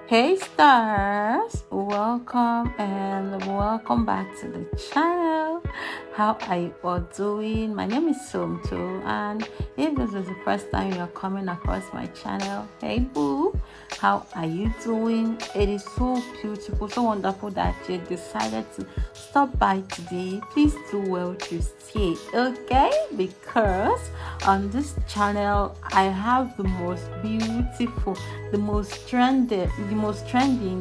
Hey stars, welcome and welcome back to the channel. How are you all doing? My name is Somto, and if this is the first time you're coming across my channel, hey boo, how are you doing? It is so beautiful, so wonderful that you decided to stop by today. Please do well to stay, okay? Because on this channel I have the most beautiful, the most trending,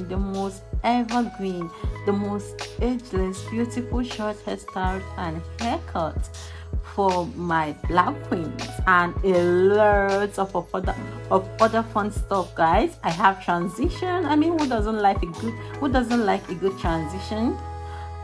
the most evergreen, the most ageless, beautiful short hairstyles and haircuts for my black queens, and a lot of other fun stuff, guys. I have transition. I mean, who doesn't like a good transition?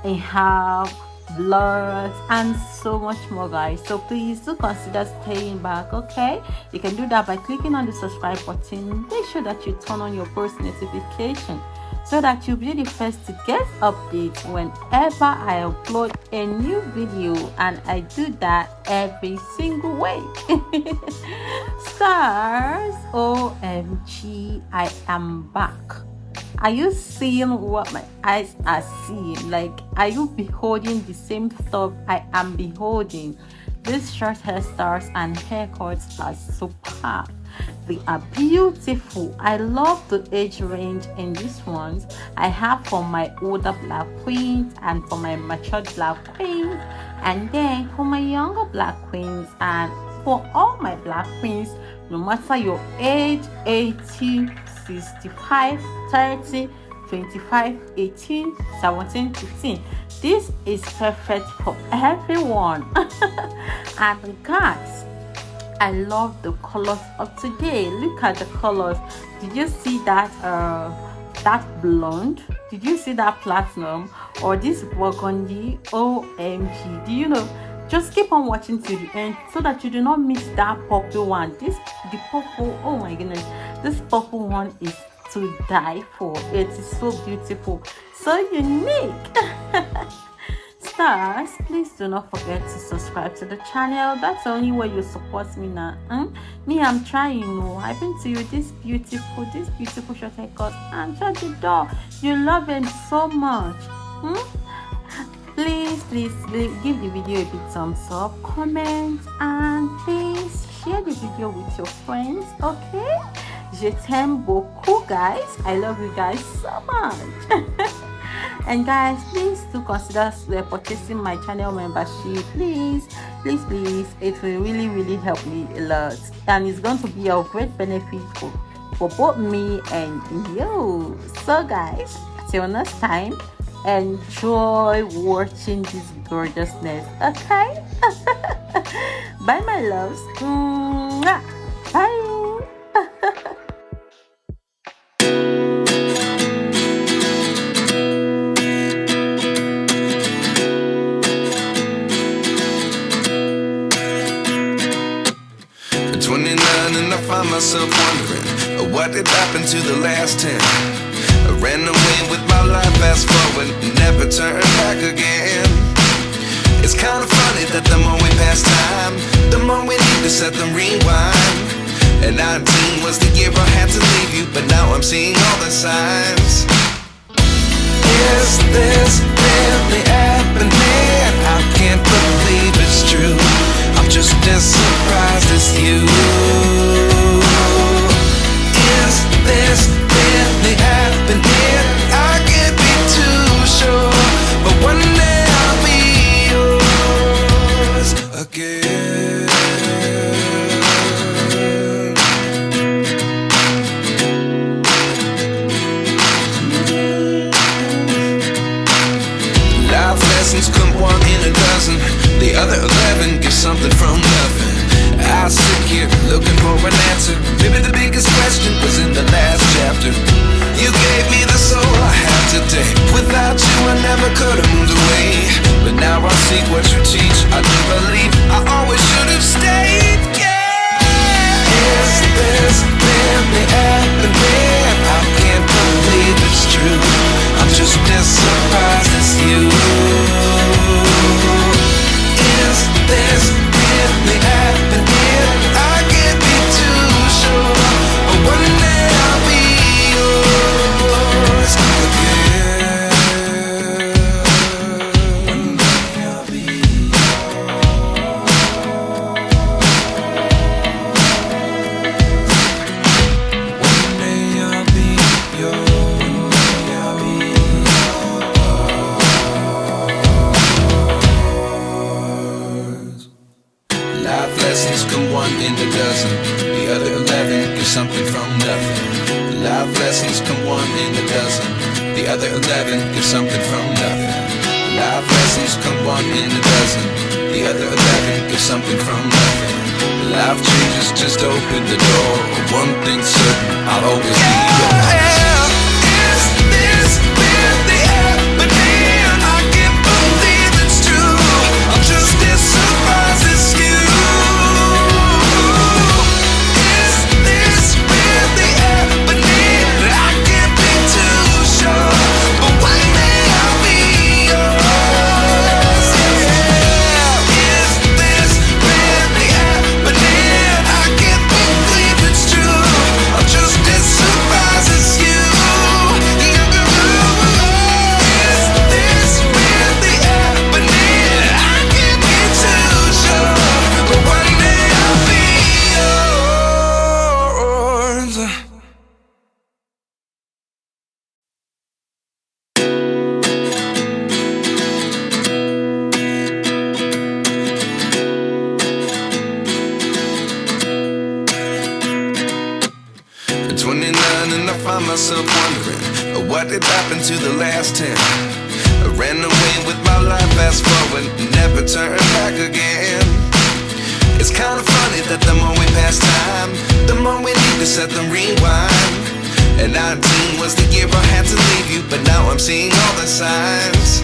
I have vlogs and so much more, guys. So please do consider staying back, okay? You can do that by clicking on the subscribe button. Make sure that you turn on your post notification so that you'll be the first to get updates whenever I upload a new video, and I do that every single week. Stars, OMG, I am back. Are you seeing what my eyes are seeing? Like, are you beholding the same stuff I am beholding? These short hairstyles and haircuts are superb. They are beautiful. I love the age range in these ones. I have for my older black queens and for my matured black queens, and then for my younger black queens, and for all my black queens, no matter your age, 18, 65, 30, 25, 18, 17, 15. This is perfect for everyone. And guys, I love the colors of today. Look at the colors. Did you see that that blonde? Did you see that platinum? Or this burgundy? OMG. Do you know? Just keep on watching to the end so that you do not miss that purple one. The purple, oh my goodness, this purple one is to die for. It is so beautiful, so unique. Stars, please do not forget to subscribe to the channel. That's the only way you support me now. Me, I'm trying. I bring to you this beautiful short haircut, and shut the door. You love it so much. Please give the video a big thumbs up, comment, and please share the video with your friends, okay? Je t'aime beaucoup, guys. I love you guys so much. And guys, please do consider purchasing my channel membership. Please. It will really help me a lot, and it's going to be of great benefit for both me and you. So guys, till next time, enjoy watching this gorgeousness, okay? Bye my loves. Mwah. Bye. At 29 and I find myself wondering what did happen to the last 10. I ran away with my life, fast forward, never turn back again. It's kind of funny that the more we pass time, the more we need to set the rewind. And 19 was the year I had to leave you, but now I'm seeing all the signs. Is this really happening? I can't believe it's true. I'm just as surprised as you. Is this really happening? I can't be too sure, but one day I'll be yours again. Life lessons come one in a dozen. The other 11 give something from nothing. I sit here looking for an answer. Maybe the biggest question was in the last chapter. You gave me the soul I have today. Without you I never could have moved away. But now I see what you teach. I do believe I always should have stayed. Yeah. Is this really happening? I can't believe it's true. I'm just as surprised as you. Is this really happening? I can't be too sure, but one day I'll be yours. lessons come one in a dozen. The other 11 give something from nothing. Life lessons come one in a dozen. The other 11 give something from nothing. Life changes just open the door. One thing's certain, I'll always be yours. Is this really happening? I can't believe it's true. I'm just as surprised as you. Is this really happening? I can't be too sure, but one day I'll be yours. Yeah. Is this really happening? I can't believe it's true. I'm just as surprised as you. Is this really happening? I can't be too sure, but one day I'll be yours. At 29 and I find myself wondering what did happen to the last 10. I ran away with my life, fast forward, never turn back again. It's kind of funny that the more we pass time, the more we need to set the rewind. And 19 was the year I had to leave you, but now I'm seeing all the signs.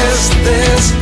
Is this